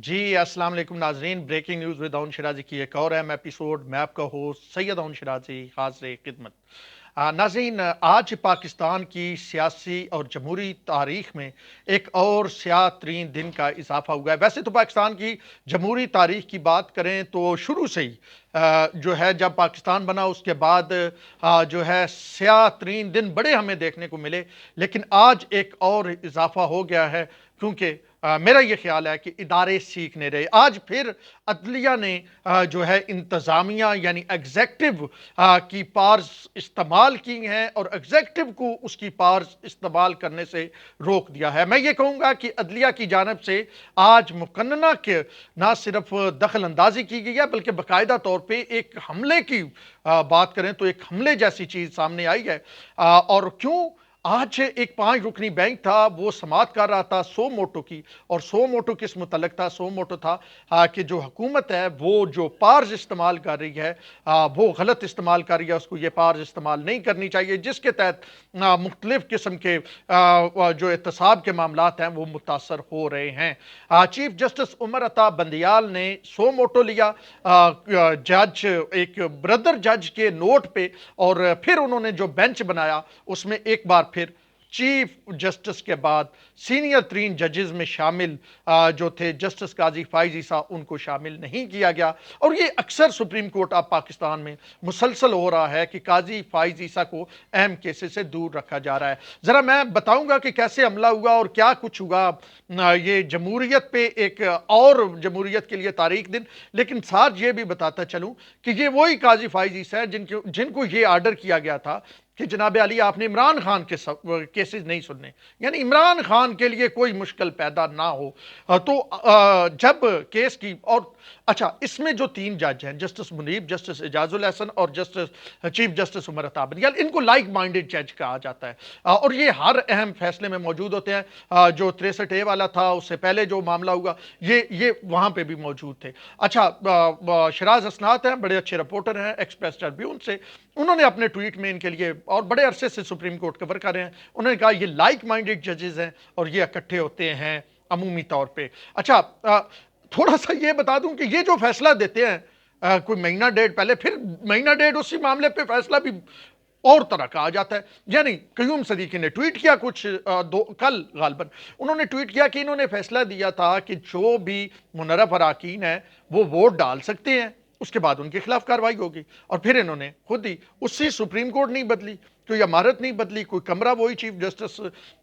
जी, अस्सलाम वालेकुम नाज़रीन। Breaking news with Awan Shirazi की एक और अहम एपिसोड। मैं आपका होस्ट सैयद अवन शिराज़ी हाज़िर खिदमत। नाज़रीन, आज पाकिस्तान की सियासी और जमहूरी तारीख में एक और स्याह तरीन दिन का इजाफा हुआ है। वैसे तो पाकिस्तान की जमहूरी तारीख की बात करें तो शुरू से ही जो है जब पाकिस्तान बना उसके बाद जो है स्याह तरीन दिन बड़े हमें देखने को मिले, लेकिन आज एक और इजाफा हो गया है क्योंकि मेरा ये ख्याल है कि इदारे सीख नहीं रहे। आज फिर अदलिया ने जो है इंतज़ामिया यानी एग्जेक्टिव की पावर्स इस्तेमाल की हैं और एग्जेक्टिव को उसकी पावर्स इस्तेमाल करने से रोक दिया है। मैं ये कहूँगा कि अदलिया की जानब से आज मुकन्ना के ना सिर्फ दखल अंदाजी की गई है बल्कि बाकायदा तौर पर एक हमले की बात करें तो एक हमले जैसी चीज़ सामने आई है। और क्यों? आज एक 5 रुकनी बैंक था, वो समाअत कर रहा था सो मोटो की, और सो मोटो किस मुतल्लिक था? सो मोटो था कि जो हुकूमत है वो जो पावर्स इस्तेमाल कर रही है वो गलत इस्तेमाल कर रही है, उसको ये पावर्स इस्तेमाल नहीं करनी चाहिए, जिसके तहत मुख्तलिफ किस्म के जो एहतसाब के मामलात हैं वो मुतासर हो रहे हैं। चीफ जस्टिस उमर अता बंदियाल ने सो मोटो लिया जज एक ब्रदर जज के नोट पे, और फिर उन्होंने जो बेंच बनाया उसमें एक बार फिर चीफ जस्टिस के बाद सीनियर तरीन जजेस में शामिल जो थे जस्टिस काजी फाइज ईसा, उनको शामिल नहीं किया गया। और ये अक्सर सुप्रीम कोर्ट ऑफ पाकिस्तान में मुसलसल हो रहा है कि काजी फाइज ईसा को अहम केसेस से दूर रखा जा रहा है। ज़रा मैं बताऊंगा कि कैसे हमला हुआ और क्या कुछ हुआ ये जमहूरियत पे, एक और जमहूरियत के लिए तारीख दिन। लेकिन साथ ये भी बताता चलूं कि ये वही काजी फाइज ईसा है जिनको ये आर्डर किया गया था कि जनाब अली आपने इमरान खान के केसेस नहीं सुनने, यानी इमरान खान के लिए कोई मुश्किल पैदा ना हो। तो जब केस की, और अच्छा, इसमें जो 3 जज हैं, जस्टिस मुनीब, जस्टिस एजाजुल हसन और justice chief justice Umar Ata Bandial, इनको लाइक माइंडेड जज कहा जाता है और ये हर अहम फैसले में मौजूद होते हैं। जो 63A वाला था, उससे पहले जो मामला हुआ, ये वहां पे भी मौजूद थे। अच्छा, शराज हसनात हैं, बड़े अच्छे रिपोर्टर हैं एक्सप्रेस ट्रिब्यून से। उन्होंने अपने ट्वीट में इनके लिए, और बड़े अरसे से सुप्रीम कोर्ट कवर कर रहे हैं, उन्होंने कहा ये लाइक माइंडेड जजेस हैं और ये इकट्ठे होते हैं अमूमी तौर पे। अच्छा, थोड़ा सा ये बता दूं कि ये जो फैसला देते हैं कोई महीना डेढ़ पहले, फिर महीना डेढ़ उसी मामले पे फैसला भी और तरह का आ जाता है। यानी कयूम सदीकी ने ट्वीट किया कुछ कल गालबन, उन्होंने ट्वीट किया कि इन्होंने फैसला दिया था कि जो भी मुनर्रफ अराकीन है वो वोट डाल सकते हैं, उसके बाद उनके खिलाफ कार्रवाई होगी। और फिर इन्होंने खुद ही, उससे सुप्रीम कोर्ट नहीं बदली, कोई इमारत नहीं बदली, कोई कमरा वही चीफ जस्टिस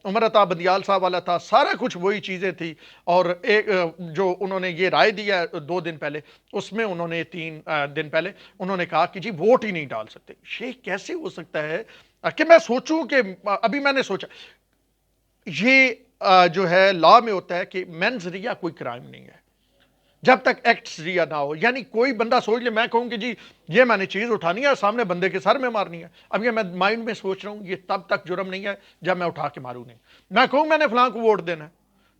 उमर अता बंदियाल साहब वाला था, सारा कुछ वही चीज़ें थी। और एक जो उन्होंने ये राय दिया 2 दिन पहले, उसमें उन्होंने 3 दिन पहले उन्होंने कहा कि जी वोट ही नहीं डाल सकते। ये कैसे हो सकता है कि मैं सोचूं कि अभी मैंने सोचा ये जो है लॉ में होता है कि मेंस रिया कोई क्राइम नहीं है जब तक एक्ट रिया ना हो। यानी कोई बंदा सोच ले, मैं कहूं कि जी ये मैंने चीज उठानी है और सामने बंदे के सर में मारनी है, अब ये मैं माइंड में सोच रहा हूं, ये तब तक जुर्म नहीं है जब मैं उठा के मारूं नहीं। मैं कहूं मैंने फलां को वोट देना है,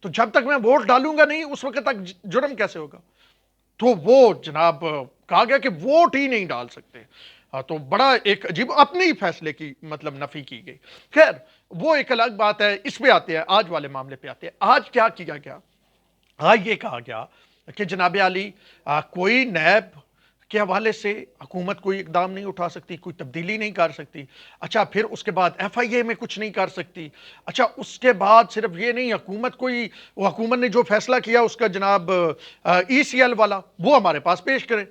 तो जब तक मैं वोट डालूंगा नहीं उस वक्त तक जुर्म कैसे होगा? तो वो जनाब कहा गया कि वोट ही नहीं डाल सकते। तो बड़ा एक अजीब अपने ही फैसले की मतलब नफी की गई। खैर, वो एक अलग बात है। इस पे आते हैं, आज वाले मामले पे आते हैं। आज क्या किया गया? आज ये कहा गया कि जनाब आली कोई नैब के हवाले से हुकूमत कोई इकदाम नहीं उठा सकती, कोई तब्दीली नहीं कर सकती। अच्छा, फिर उसके बाद FIA में कुछ नहीं कर सकती। अच्छा, उसके बाद सिर्फ ये नहीं, हुकूमत ने जो फैसला किया उसका जनाब ECL वाला वो हमारे पास पेश करे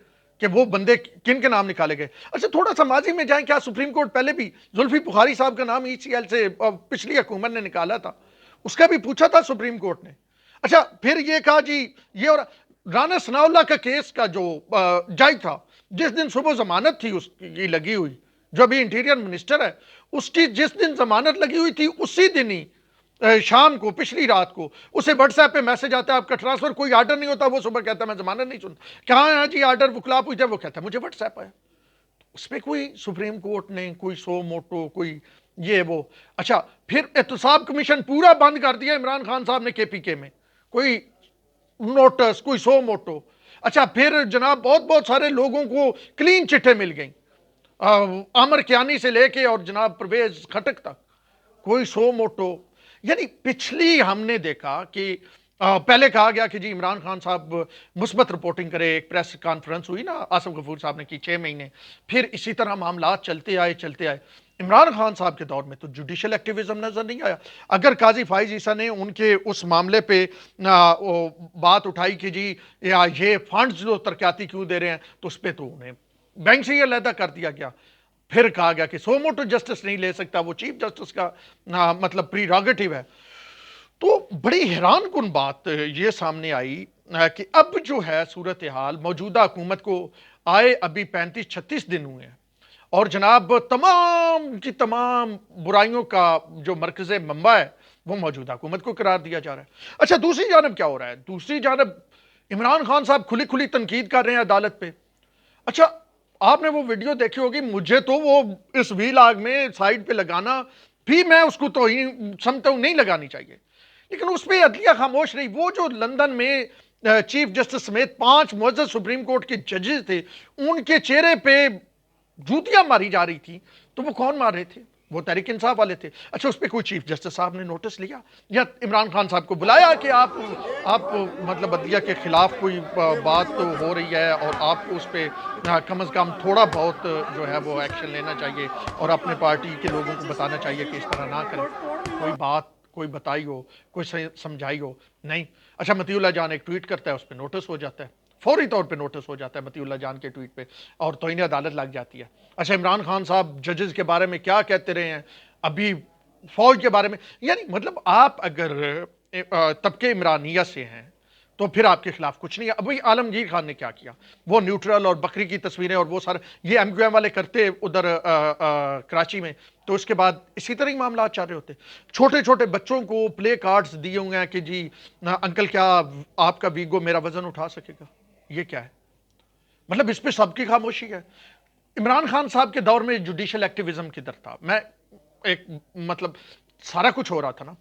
कि वो बंदे किन के नाम निकाले गए। अच्छा, थोड़ा सा माजी में जाएं, क्या सुप्रीम कोर्ट पहले भी जुल्फी बुखारी साहब का नाम ECL से पिछली हुकूमत ने निकाला था? उसका भी पूछा था सुप्रीम कोर्ट ने। अच्छा, फिर ये कहा जी ये, और राना सनाउल्लाह का केस का जो जज था, जिस दिन सुबह जमानत थी उसकी लगी हुई, जो अभी इंटीरियर मिनिस्टर है, उसकी जिस दिन जमानत लगी हुई थी उसी दिन ही शाम को, पिछली रात को उसे व्हाट्सएप पे मैसेज आता है आपका ट्रांसफर, कोई आर्डर नहीं होता। वो सुबह कहता है मैं जमानत नहीं सुनता, कहाँ है जी आर्डर? वकला पूछते, वो कहता है मुझे व्हाट्सएप आया। उस पर कोई सुप्रीम कोर्ट ने कोई सो मोटो कोई ये वो। अच्छा, फिर एहतसाब कमीशन पूरा बंद कर दिया इमरान खान साहब ने KPK में, कोई नोटिस, कोई सो मोटो। अच्छा, फिर जनाब बहुत बहुत सारे लोगों को क्लीन चिट्ठे मिल गई, आमर कियानी से लेके और जनाब परवेज खटक तक, कोई सो मोटो। यानी पिछली हमने देखा कि पहले कहा गया कि जी इमरान खान साहब मुस्बत रिपोर्टिंग करें, एक प्रेस कॉन्फ्रेंस हुई ना आसिफ गफूर साहब ने की 6 महीने, फिर इसी तरह मामलात चलते आए। इमरान खान साहब के दौर में तो जुडिशल एक्टिविज्म नजर नहीं आया। अगर काजी फाइज ईसा ने उनके उस मामले पे बात उठाई कि जी ये फंड्स जो तरक्याती क्यों दे रहे हैं, तो उस पर तो उन्हें बैंक से ही अलहदा कर दिया गया। फिर कहा गया कि सो मोटो जस्टिस नहीं ले सकता, वो चीफ जस्टिस का मतलब प्रीरोगेटिव है। तो बड़ी हैरान कुन बात ये सामने आई कि अब जो है सूरत हाल मौजूदा हुकूमत को आए अभी 35-36 दिन हुए हैं, और जनाब तमाम की तमाम बुराइयों का जो मरकज़ मंबा है वो मौजूदा हुकूमत को करार दिया जा रहा है। अच्छा, दूसरी जानब क्या हो रहा है? दूसरी जानब इमरान खान साहब खुली खुली तनकीद कर रहे हैं अदालत पे। अच्छा, आपने वो वीडियो देखी होगी, मुझे तो वो इस व्हील आग में साइड पे लगाना भी, मैं उसको तो ही समझता हूं नहीं लगानी चाहिए, लेकिन उस पर अदलिया खामोश रही। वो जो लंदन में चीफ जस्टिस समेत 5 मुअज़्ज़ज़ सुप्रीम कोर्ट के जजेस थे, उनके चेहरे पे जूतियां मारी जा रही थी, तो वो कौन मार रहे थे? वो तहरीक इंसाफ वाले थे। अच्छा, उस पर कोई चीफ जस्टिस साहब ने नोटिस लिया या इमरान खान साहब को बुलाया कि आप मतलब अदलिया के खिलाफ कोई बात तो हो रही है और आपको उस पर कम अज़ कम थोड़ा बहुत जो है वो एक्शन लेना चाहिए और अपने पार्टी के लोगों को बताना चाहिए कि इस तरह ना करें। कोई बात कोई बताई हो, कोई समझाई हो? नहीं। अच्छा, मतीउल्लाह जान एक ट्वीट करता है, उस पर नोटिस हो जाता है, फौरी तौर पे नोटिस हो जाता है मतीउल्लाह जान के ट्वीट पे, और तौहीन अदालत लग जाती है। अच्छा, इमरान खान साहब जजेस के बारे में क्या कहते रहे हैं, अभी फौज के बारे में, यानी मतलब आप अगर तबके इमरानिया से हैं तो फिर आपके खिलाफ कुछ नहीं है। अभी आलमगीर खान ने क्या किया, वो न्यूट्रल और बकरी की तस्वीरें और वो सारे ये एमक्यूएम वाले करते उधर कराची में, तो उसके बाद इसी तरह ही मामला चल रहे होते। छोटे छोटे बच्चों को प्ले कार्ड्स दिए हुए हैं कि जी अंकल क्या आपका वीगो मेरा वजन उठा सकेगा? ये क्या है? मतलब इस पे सबकी खामोशी है। इमरान खान साहब के दौर में जुडिशल एक्टिविज्म किधर था? मैं एक मतलब सारा कुछ हो रहा था ना,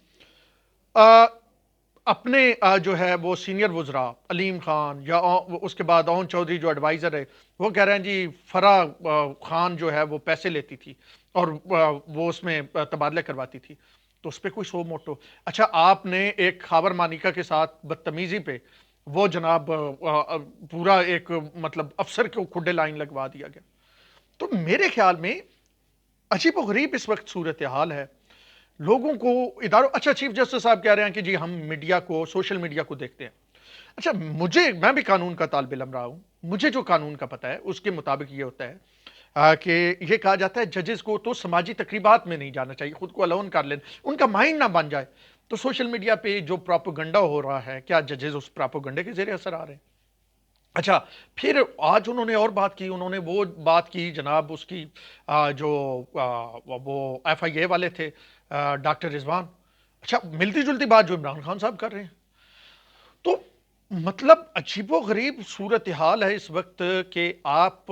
अपने जो है वो सीनियर वुजरा अलीम खान या उसके बाद ओन चौधरी जो एडवाइज़र है, वो कह रहे हैं जी फरा खान जो है वो पैसे लेती थी और वो उसमें तबादले करवाती थी, तो उस पर कोई सो मोटो। अच्छा, आपने एक खाबर मानिका के साथ बदतमीजी पे वो जनाब पूरा एक मतलब अफसर को खुडे लाइन लगवा दिया गया। तो मेरे ख्याल में अजीब व गरीब इस वक्त सूरत हाल है। लोगों को इदारों, अच्छा चीफ जस्टिस साहब कह रहे हैं कि जी हम मीडिया को, सोशल मीडिया को देखते हैं। अच्छा, मैं भी कानून का तालिब इल्म रहा हूं, मुझे जो कानून का पता है उसके मुताबिक ये होता है कि ये कहा जाता है जजेस को तो समाजी तकरीबात में नहीं जाना चाहिए, खुद को अलोन कर लेना, उनका माइंड ना बन जाए। तो सोशल मीडिया पे जो प्रोपेगेंडा हो रहा है, क्या जजेस उस प्रोपेगेंडे के जेर असर आ रहे हैं? अच्छा, फिर आज उन्होंने और बात की, उन्होंने वो बात की जनाब उसकी जो वो एफआईए वाले थे डॉक्टर रिजवान। अच्छा, मिलती जुलती बात जो इमरान खान साहब कर रहे हैं। तो मतलब अजीबो गरीब सूरत हाल है इस वक्त कि आप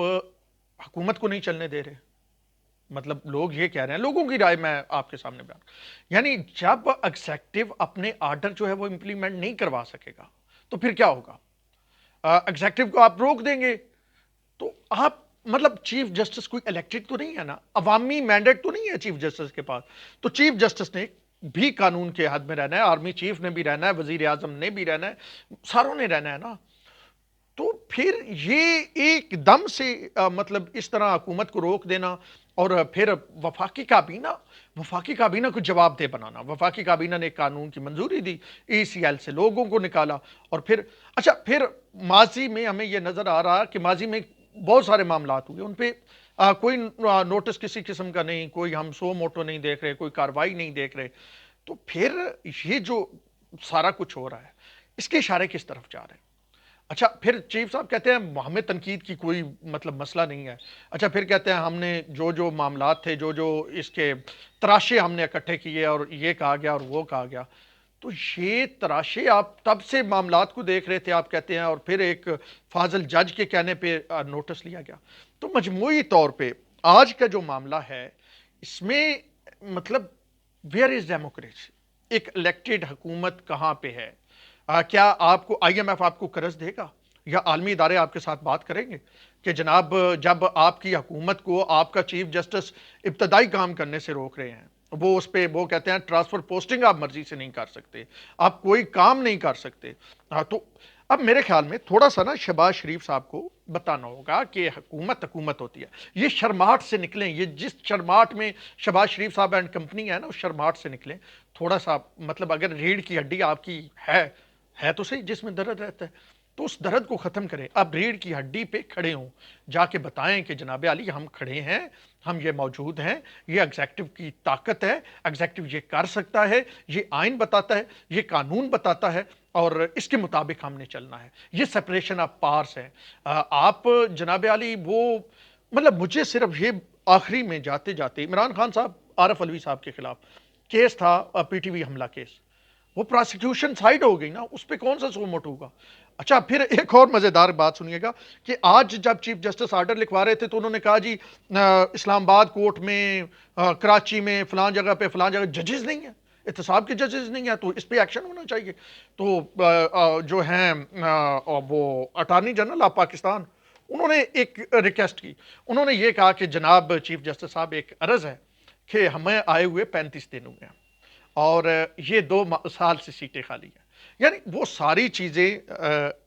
हुकूमत को नहीं चलने दे रहे। मतलब लोग ये कह रहे हैं, लोगों की राय मैं आपके सामने बयान, यानी जब एग्जेक्टिव अपने आर्डर जो है वो इंप्लीमेंट नहीं करवा सकेगा तो फिर क्या होगा? एग्जेक्टिव को आप रोक देंगे तो आप मतलब चीफ जस्टिस कोई इलेक्टेड तो नहीं है ना, अवामी मैंडेट तो नहीं है चीफ जस्टिस के पास। तो चीफ जस्टिस ने भी कानून के हद में रहना है, आर्मी चीफ ने भी रहना है, वजीर आजम ने भी रहना है, सारों ने रहना है ना। तो फिर ये एकदम से मतलब इस तरह हुकूमत को रोक देना और फिर वफाकी काबीना को जवाबदेह बनाना। वफाकी काबीना ने कानून की मंजूरी दी, ईसीएल से लोगों को निकाला और फिर अच्छा, फिर माजी में हमें यह नजर आ रहा कि माजी में बहुत सारे मामलात हुए, उन पे कोई नोटिस किसी किस्म का नहीं, कोई हम सो मोटो नहीं देख रहे, कोई कार्रवाई नहीं देख रहे। तो फिर ये जो सारा कुछ हो रहा है, इसके इशारे किस तरफ जा रहे हैं? अच्छा, फिर चीफ साहब कहते हैं हमें तनकीद की कोई मतलब मसला नहीं है। अच्छा, फिर कहते हैं हमने जो जो मामलात थे, जो जो इसके तराशे हमने इकट्ठे किए और ये कहा गया और वो कहा गया। तो ये तराशे आप तब से मामलात को देख रहे थे, आप कहते हैं, और फिर एक फाजिल जज के कहने पे नोटिस लिया गया। तो मजमूई तौर पे आज का जो मामला है इसमें मतलब वेयर इज डेमोक्रेसी? एक इलेक्टेड हुकूमत कहां पे है? क्या आपको आईएमएफ आपको कर्ज देगा या आलमी इदारे आपके साथ बात करेंगे कि जनाब जब आपकी हुकूमत को आपका चीफ जस्टिस इब्तदाई काम करने से रोक रहे हैं, وہ اس پہ وہ کہتے ہیں ٹرانسفر پوسٹنگ آپ مرضی سے نہیں کر سکتے، آپ کوئی کام نہیں کر سکتے. تو اب میرے خیال میں تھوڑا سا نا شہباز شریف صاحب کو بتانا ہوگا کہ حکومت ہوتی ہے، یہ شرماٹ سے نکلیں، یہ جس شرماٹ میں شہباز شریف صاحب اینڈ کمپنی ہے نا اس شرماٹ سے نکلیں. تھوڑا سا مطلب اگر ریڑھ کی ہڈی آپ کی ہے تو صحیح جس میں درد رہتا ہے تو اس درد کو ختم کریں. اب ریڑھ کی ہڈی پہ کھڑے ہوں، جا کے بتائیں کہ جناب علی ہم کھڑے ہیں، ہم یہ موجود ہیں، یہ ایگزیکٹو کی طاقت ہے، ایگزیکٹو یہ کر سکتا ہے، یہ آئین بتاتا ہے، یہ قانون بتاتا ہے اور اس کے مطابق ہم نے چلنا ہے. یہ سپریشن آف پاورز ہے. آپ جناب علی وہ مطلب مجھے صرف یہ آخری میں جاتے جاتے عمران خان صاحب عارف علوی صاحب کے خلاف کیس تھا، پی ٹی وی حملہ کیس، وہ پراسیکیوشن سائیڈ ہو گئی نا، اس پہ کون سا سو موٹ ہوگا. اچھا پھر ایک اور مزیدار بات سنیے گا کہ آج جب چیف جسٹس آرڈر لکھوا رہے تھے تو انہوں نے کہا جی اسلام آباد کورٹ میں، کراچی میں، فلان جگہ پہ فلان جگہ ججز نہیں ہیں، احتساب کے ججز نہیں ہیں، تو اس پہ ایکشن ہونا چاہیے. تو جو ہیں وہ اٹارنی جنرل آف پاکستان انہوں نے ایک ریکویسٹ کی، انہوں نے یہ کہا کہ جناب چیف جسٹس صاحب ایک عرض ہے کہ ہمیں آئے ہوئے 35 دن ہوئے ہیں اور یہ 2 سال سے سیٹیں خالی ہیں. یعنی وہ ساری چیزیں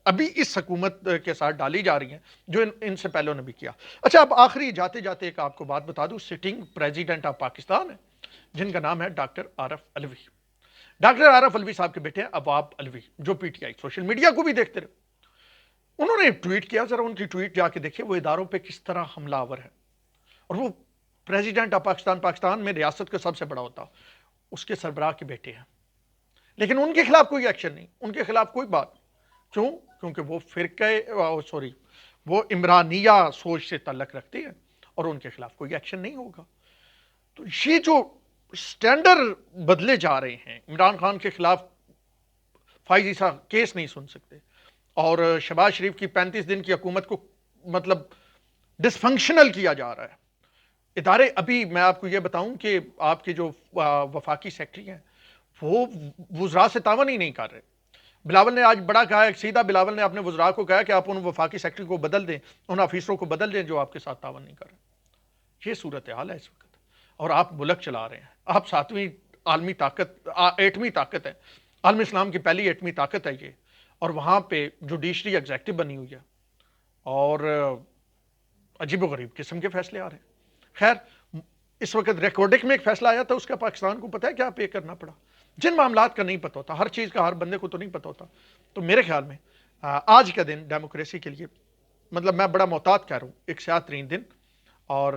ابھی اس حکومت کے ساتھ ڈالی جا رہی ہیں جو ان سے پہلے نے بھی کیا. اچھا اب آخری جاتے جاتے ایک آپ کو بات بتا دوں، سٹنگ پریزیڈنٹ آف پاکستان ہے جن کا نام ہے ڈاکٹر عارف علوی. ڈاکٹر عارف علوی صاحب کے بیٹے ہیں اباب علوی جو P T I social media کو بھی دیکھتے رہے. انہوں نے ٹویٹ کیا، ذرا ان کی ٹویٹ جا کے دیکھیں وہ اداروں پہ کس طرح حملہ آور ہے. اور وہ پریزیڈنٹ آف پاکستان میں ریاست کا سب سے بڑا ہوتا، اس کے سربراہ کے بیٹے ہیں، لیکن ان کے خلاف کوئی ایکشن نہیں، ان کے خلاف کوئی بات. کیوں؟ کیونکہ وہ وہ عمرانیہ سوچ سے تعلق رکھتے ہیں اور ان کے خلاف کوئی ایکشن نہیں ہوگا. تو یہ جو سٹینڈرڈ بدلے جا رہے ہیں، عمران خان کے خلاف فائز عیسیٰ کیس نہیں سن سکتے اور شہباز شریف کی 35 دن کی حکومت کو مطلب ڈس فنکشنل کیا جا رہا ہے. ادارے ابھی میں آپ کو یہ بتاؤں کہ آپ کے جو وفاقی سیکرٹری ہیں وہ وزراء سے تعاون ہی نہیں کر رہے. بلاول نے آج بڑا کہا ہے، سیدھا بلاول نے اپنے وزراء کو کہا کہ آپ ان وفاقی سیکرٹری کو بدل دیں، ان آفیسروں کو بدل دیں جو آپ کے ساتھ تعاون نہیں کر رہے. یہ صورتحال ہے اس وقت اور آپ ملک چلا رہے ہیں. آپ 7ویں عالمی طاقت، 8ویں طاقت ہے، عالم اسلام کی پہلی 8ویں طاقت ہے یہ، اور وہاں پہ جوڈیشری ایگزیکٹو بنی ہوئی ہے اور عجیب و غریب قسم کے فیصلے آ رہے ہیں. خیر اس وقت ریکارڈک میں ایک فیصلہ آیا تھا، اس کا پاکستان کو پتا ہے کیا پے کرنا پڑا. جن معاملات کا نہیں پتا ہوتا، ہر چیز کا ہر بندے کو تو نہیں پتا ہوتا. تو میرے خیال میں آج کا دن ڈیموکریسی کے لیے مطلب میں بڑا محتاط کہہ رہا ہوں، ایک سیاہ ترین دن. اور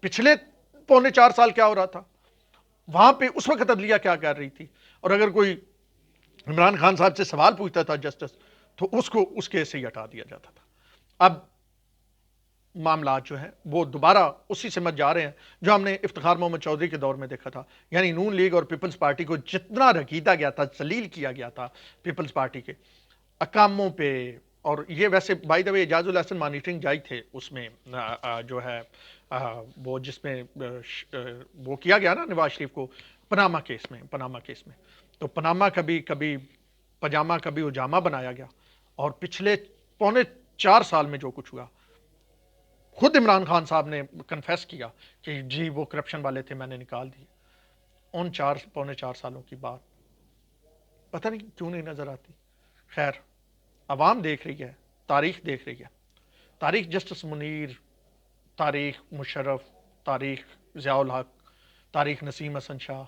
پچھلے 3.25 سال کیا ہو رہا تھا وہاں پہ، اس وقت عدلیہ کیا کر رہی تھی، اور اگر کوئی عمران خان صاحب سے سوال پوچھتا تھا جسٹس تو اس کو اس کیس سے ہی ہٹا دیا جاتا تھا. اب معاملات جو ہیں وہ دوبارہ اسی سمت جا رہے ہیں جو ہم نے افتخار محمد چودھری کے دور میں دیکھا تھا. یعنی نون لیگ اور پیپلز پارٹی کو جتنا رگیدہ گیا تھا، ذلیل کیا گیا تھا پیپلز پارٹی کے اقاموں پہ. اور یہ ویسے by the way Ejaz al-Hasan monitoring جائی تھے اس میں جو ہے وہ جس میں وہ کیا گیا نا نواز شریف کو پناما کیس میں. تو پناما کبھی پجامہ کبھی اجامہ بنایا گیا. اور پچھلے 3.25 سال میں جو کچھ ہوا، خود عمران خان صاحب نے کنفیس کیا کہ جی وہ کرپشن والے تھے، میں نے نکال دیے. ان 4.25 سالوں کی بات پتہ نہیں کیوں نہیں نظر آتی. خیر عوام دیکھ رہی ہے، تاریخ دیکھ رہی ہے. تاریخ جسٹس منیر، تاریخ مشرف، تاریخ ضیاء الحق، تاریخ نسیم حسن شاہ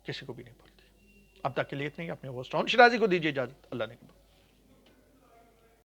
کسی کو بھی نہیں بھولتی. اب تک کے لیے اتنا ہی. اپنے ہوسٹ شرازی کو دیجیے اجازت. اللہ نے